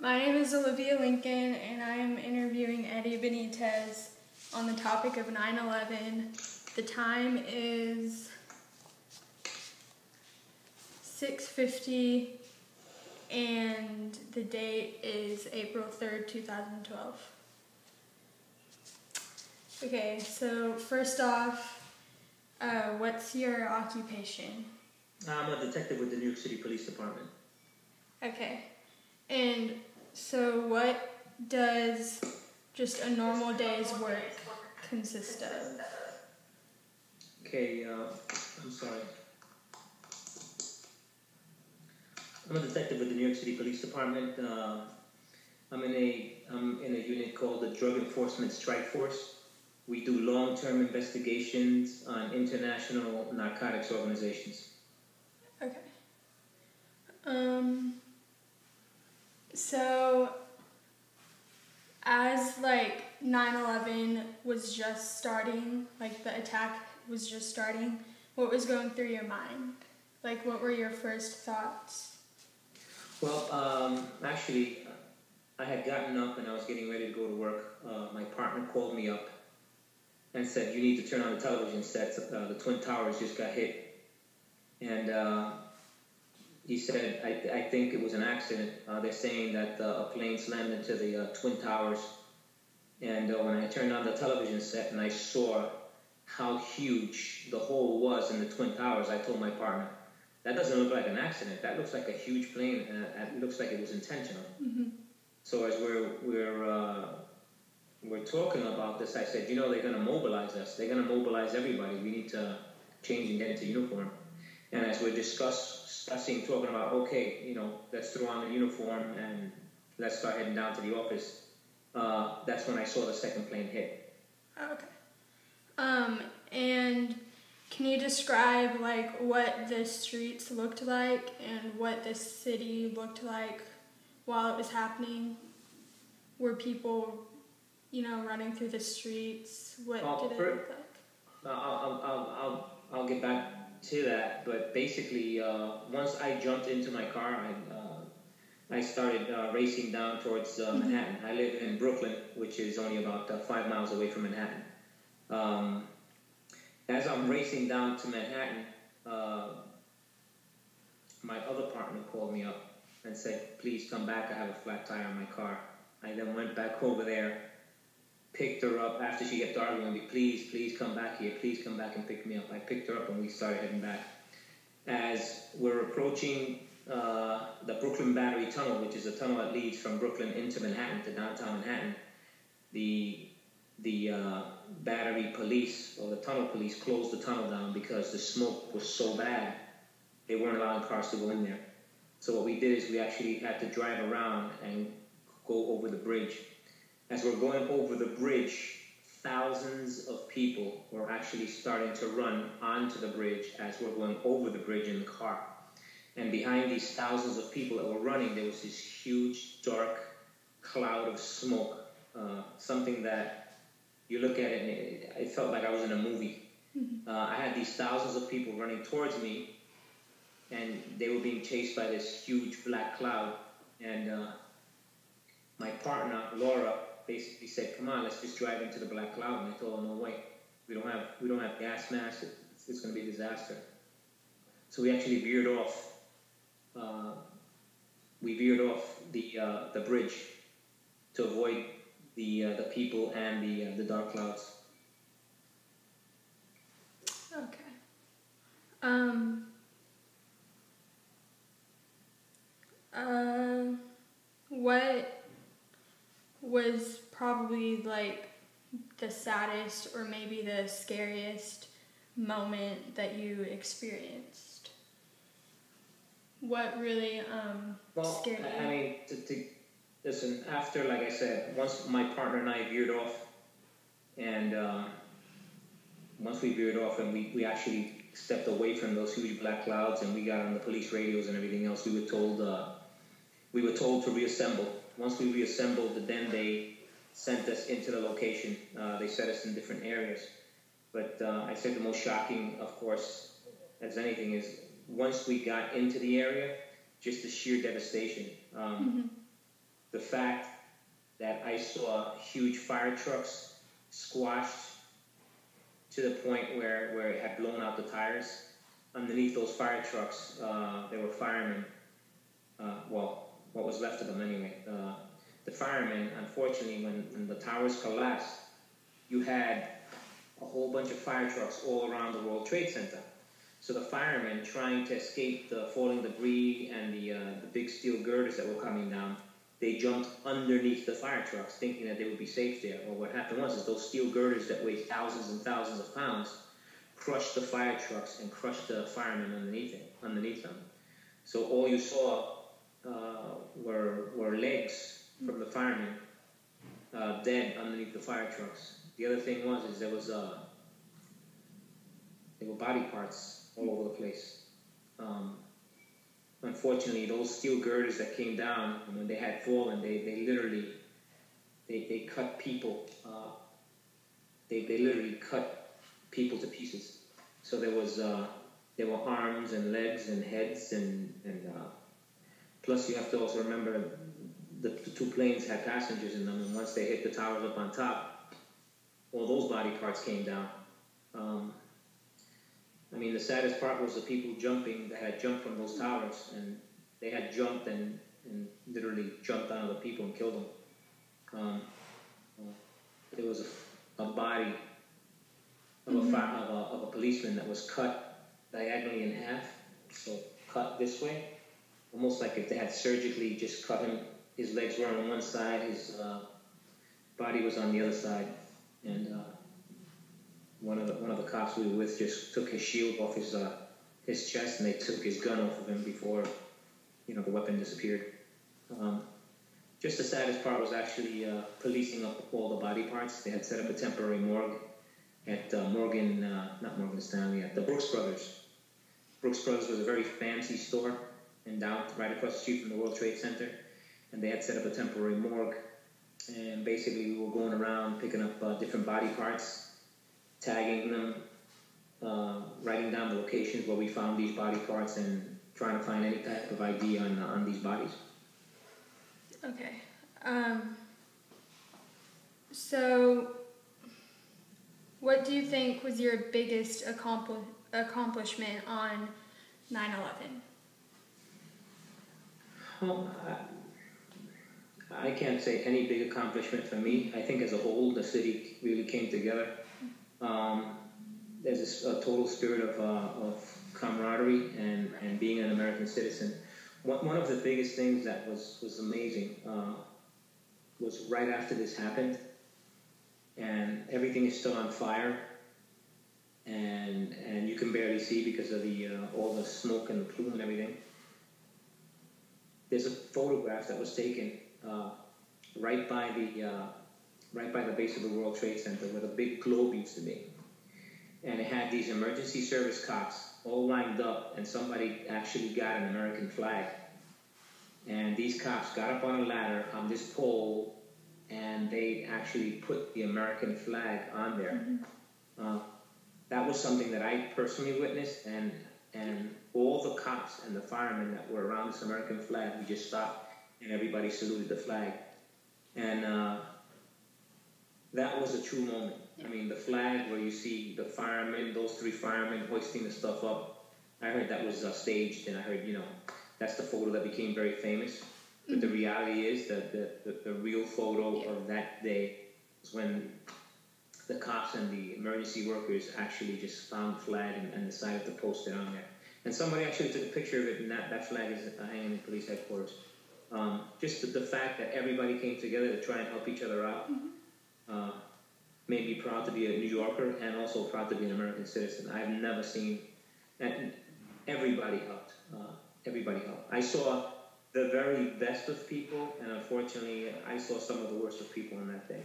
My name is Olivia Lincoln, and I am interviewing Eddie Benitez on the topic of 9/11. The time is 6:50, and the date is April 3rd, 2012. Okay, so first off, what's your occupation? I'm a detective with the New York City Police Department. Okay, and so what does just a normal day's work consist of? Okay, I'm sorry. I'm a detective with the New York City Police Department. I'm in a unit called the Drug Enforcement Strike Force. We do long-term investigations on international narcotics organizations. Okay. So as 9/11 was just starting, the attack was just starting, what was going through your mind? What were your first thoughts? Well, actually, I had gotten up and I was getting ready to go to work. My partner called me up and said, "You need to turn on the television sets. The Twin Towers just got hit." And he said, I think it was an accident. They're saying that a plane slammed into the Twin Towers. And when I turned on the television set and I saw how huge the hole was in the Twin Towers, I told my partner, "That doesn't look like an accident. That looks like a huge plane. It looks like it was intentional." Mm-hmm. So as we're talking about this, I said, they're going to mobilize us. They're going to mobilize everybody. We need to change and get into uniform. And as we're discussing, talking about, okay, let's throw on the uniform and let's start heading down to the office, that's when I saw the second plane hit. Okay. And can you describe what the streets looked like and what the city looked like while it was happening? Were people, running through the streets? What did it look like? I'll get back to that, but basically, once I jumped into my car, I started racing down towards Manhattan. I live in Brooklyn, which is only about 5 miles away from Manhattan. As I'm racing down to Manhattan, my other partner called me up and said, "Please come back, I have a flat tire on my car." I then went back over there, picked her up after she kept arguing with me, please come back here, please come back and pick me up. I picked her up and we started heading back. As we're approaching the Brooklyn Battery Tunnel, which is a tunnel that leads from Brooklyn into Manhattan to downtown Manhattan, the Battery Police, or the Tunnel Police, closed the tunnel down because the smoke was so bad they weren't allowing cars to go in there. So what we did is we actually had to drive around and go over the bridge. As we're going over the bridge, thousands of people were actually starting to run onto the bridge as we're going over the bridge in the car. And behind these thousands of people that were running, there was this huge, dark cloud of smoke. Something that you look at it and it felt like I was in a movie. Mm-hmm. I had these thousands of people running towards me, and they were being chased by this huge black cloud. And my partner, Laura, basically said, "Come on, let's just drive into the black cloud." And I told her, "No way. We don't have gas masks. It's going to be a disaster." So we actually veered off. We veered off the bridge to avoid the people and the dark clouds. Okay. What was probably the saddest or maybe the scariest moment that you experienced? What really scared you? I mean, listen, after, like I said, once my partner and I veered off, and once we veered off and we actually stepped away from those huge black clouds and we got on the police radios and everything else, we were told to reassemble. Once we reassembled, then they sent us into the location. They set us in different areas. But I said the most shocking, of course, as anything, is once we got into the area, just the sheer devastation. the fact that I saw huge fire trucks squashed to the point where it had blown out the tires. Underneath those fire trucks, there were firemen. Well, what was left of them anyway. The firemen, unfortunately, when the towers collapsed, you had a whole bunch of fire trucks all around the World Trade Center. So the firemen, trying to escape the falling debris and the big steel girders that were coming down, they jumped underneath the fire trucks, thinking that they would be safe there. Well, what happened was those steel girders that weighed thousands and thousands of pounds crushed the fire trucks and crushed the firemen underneath them. So all you saw were legs from the firemen dead underneath the fire trucks. The other thing was there were body parts all over the place. Unfortunately, those steel girders that came down, when they had fallen, they literally cut people. They literally cut people to pieces. So there were arms and legs and heads and plus you have to also remember the two planes had passengers in them, and once they hit the towers up on top, all those body parts came down. I mean, the saddest part was the people that had jumped from those towers, and they had jumped and literally jumped on other people and killed them. There was a body of a policeman that was cut diagonally in half, so cut this way, almost like if they had surgically just cut him. His legs were on one side, his body was on the other side, and one of the cops we were with just took his shield off his chest, and they took his gun off of him before the weapon disappeared. Just the saddest part was actually policing up all the body parts. They had set up a temporary morgue at not Morgan Stanley, at the Brooks Brothers. Brooks Brothers was a very fancy store right across the street from the World Trade Center, and they had set up a temporary morgue. And basically, we were going around picking up different body parts, tagging them, writing down the locations where we found these body parts, and trying to find any type of ID on these bodies. Okay. So, what do you think was your biggest accomplishment on 9/11? Well, I can't say any big accomplishment for me. I think as a whole, the city really came together. There's a total spirit of camaraderie and being an American citizen. One of the biggest things that was amazing was right after this happened, and everything is still on fire, and you can barely see because of all the smoke and the plume and everything. There's a photograph that was taken right by the base of the World Trade Center where the big globe used to be, and it had these emergency service cops all lined up, and somebody actually got an American flag, and these cops got up on a ladder on this pole, and they actually put the American flag on there. Mm-hmm. That was something that I personally witnessed, and all the cops and the firemen that were around this American flag, we just stopped and everybody saluted the flag. And that was a true moment. I mean, the flag where you see the firemen, those three firemen hoisting the stuff up, I heard that was staged, and I heard, that's the photo that became very famous. But the reality is that the real photo of that day was when the cops and the emergency workers actually just found the flag and decided to post it on there. And somebody actually took a picture of it, and that flag is hanging in police headquarters. Just the fact that everybody came together to try and help each other out made me proud to be a New Yorker and also proud to be an American citizen. I've never seen that. Everybody helped. Everybody helped. I saw the very best of people, and unfortunately, I saw some of the worst of people on that day.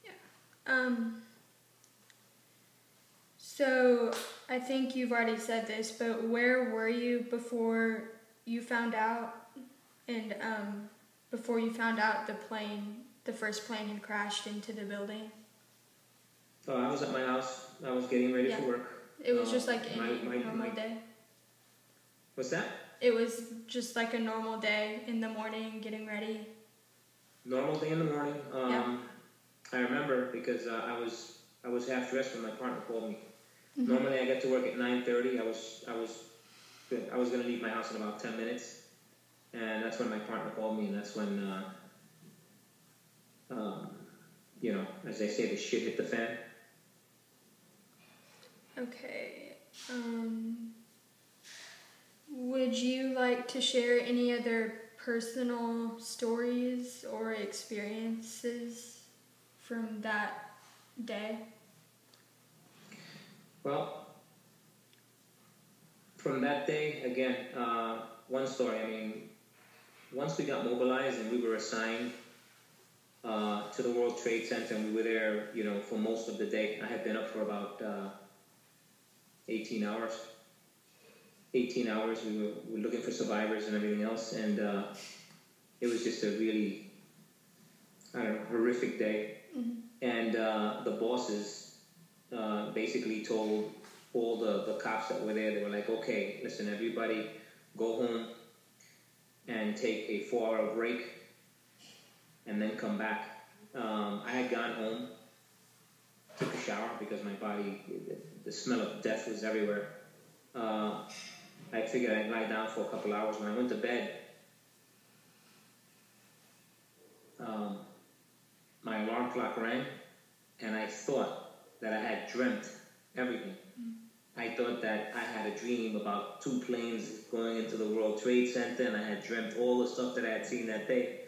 Yeah. So, I think you've already said this, but where were you before you found out, and before you found out the first plane had crashed into the building? Oh, I was at my house. I was getting ready for work. It was just like any normal day. What's that? it was just like a normal day in the morning, getting ready? Normal day in the morning. Yeah. I remember because I was half dressed when my partner called me. Mm-hmm. Normally I get to work at 9:30. I was gonna leave my house in about 10 minutes, and that's when my partner called me, and that's when you know, as they say, the shit hit the fan. Okay. Would you like to share any other personal stories or experiences from that day? Well, from that day, again, one story. I mean, once we got mobilized and we were assigned to the World Trade Center, and we were there, you know, for most of the day. I had been up for about 18 hours. 18 hours. We were looking for survivors and everything else, and it was just a really, I don't know, horrific day. Mm-hmm. And the bosses basically told all the cops that were there, they were like, okay, listen, everybody go home and take a 4-hour break and then come back. I had gone home, took a shower because my body, the smell of death was everywhere. I figured I'd lie down for a couple hours. When I went to bed, my alarm clock rang, and I thought that I had dreamt everything. I thought that I had a dream about 2 planes going into the World Trade Center, and I had dreamt all the stuff that I had seen that day.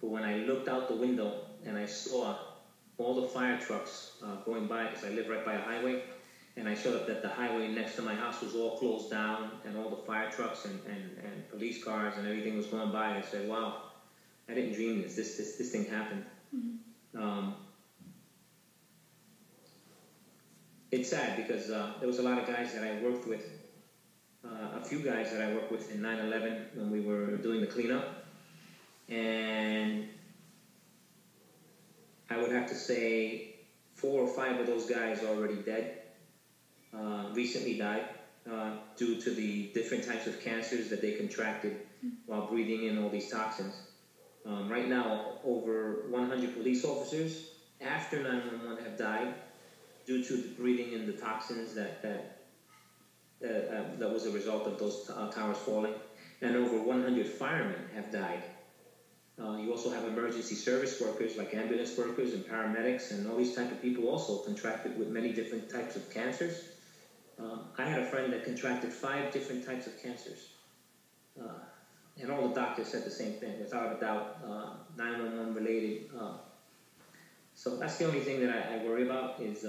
But when I looked out the window and I saw all the fire trucks going by, because I live right by a highway, and I showed up that the highway next to my house was all closed down, and all the fire trucks and police cars and everything was going by, I said, wow, I didn't dream this. This thing happened. Mm-hmm. It's sad because there was a lot of guys that I worked with, a few guys that I worked with in 9/11 when we were doing the cleanup, and I would have to say 4 or 5 of those guys are already dead, recently died due to the different types of cancers that they contracted while breathing in all these toxins. Right now, over 100 police officers after 9/11 have died due to breathing in the toxins that was a result of those towers falling, and over 100 firemen have died. You also have emergency service workers like ambulance workers and paramedics, and all these type of people also contracted with many different types of cancers. I had a friend that contracted 5 different types of cancers, and all the doctors said the same thing, without a doubt, 911 related. So that's the only thing that I worry about is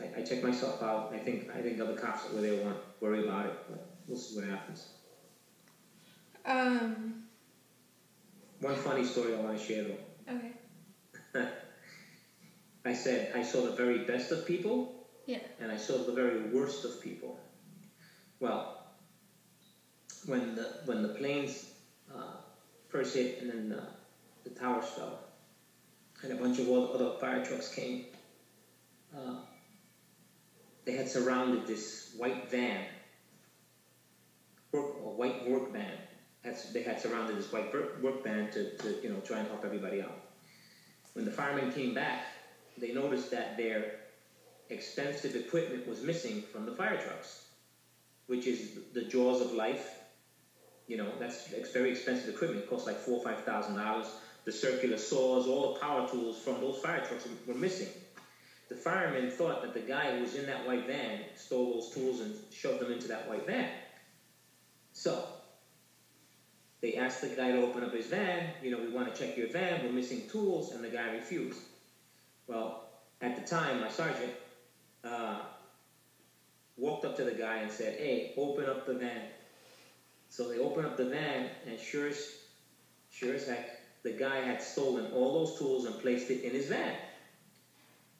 I check myself out. I think other cops that were there won't worry about it, but we'll see what happens. One funny story I want to share though. Okay. I said I saw the very best of people. Yeah. And I saw the very worst of people. Well, when the planes first hit and then the towers fell, and a bunch of other fire trucks came, they had surrounded this white van, white work van. They had surrounded this white work van to try and help everybody out. When the firemen came back, they noticed that their expensive equipment was missing from the fire trucks, which is the jaws of life. That's very expensive equipment. It costs like $4,000 or $5,000. The circular saws, all the power tools from those fire trucks were missing. The firemen thought that the guy who was in that white van stole those tools and shoved them into that white van. So they asked the guy to open up his van. We want to check your van. We're missing tools, and the guy refused. Well, at the time, my sergeant walked up to the guy and said, "Hey, open up the van." So they opened up the van, and sure as heck, the guy had stolen all those tools and placed it in his van.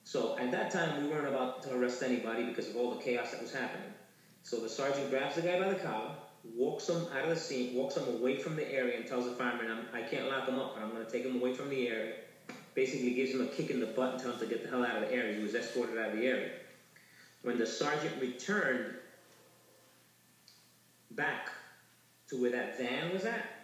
So at that time, we weren't about to arrest anybody because of all the chaos that was happening. So the sergeant grabs the guy by the collar, walks him out of the scene, walks him away from the area, and tells the fireman, I can't lock him up, but I'm going to take him away from the area. Basically gives him a kick in the butt and tells him to get the hell out of the area. He was escorted out of the area. When the sergeant returned back to where that van was at.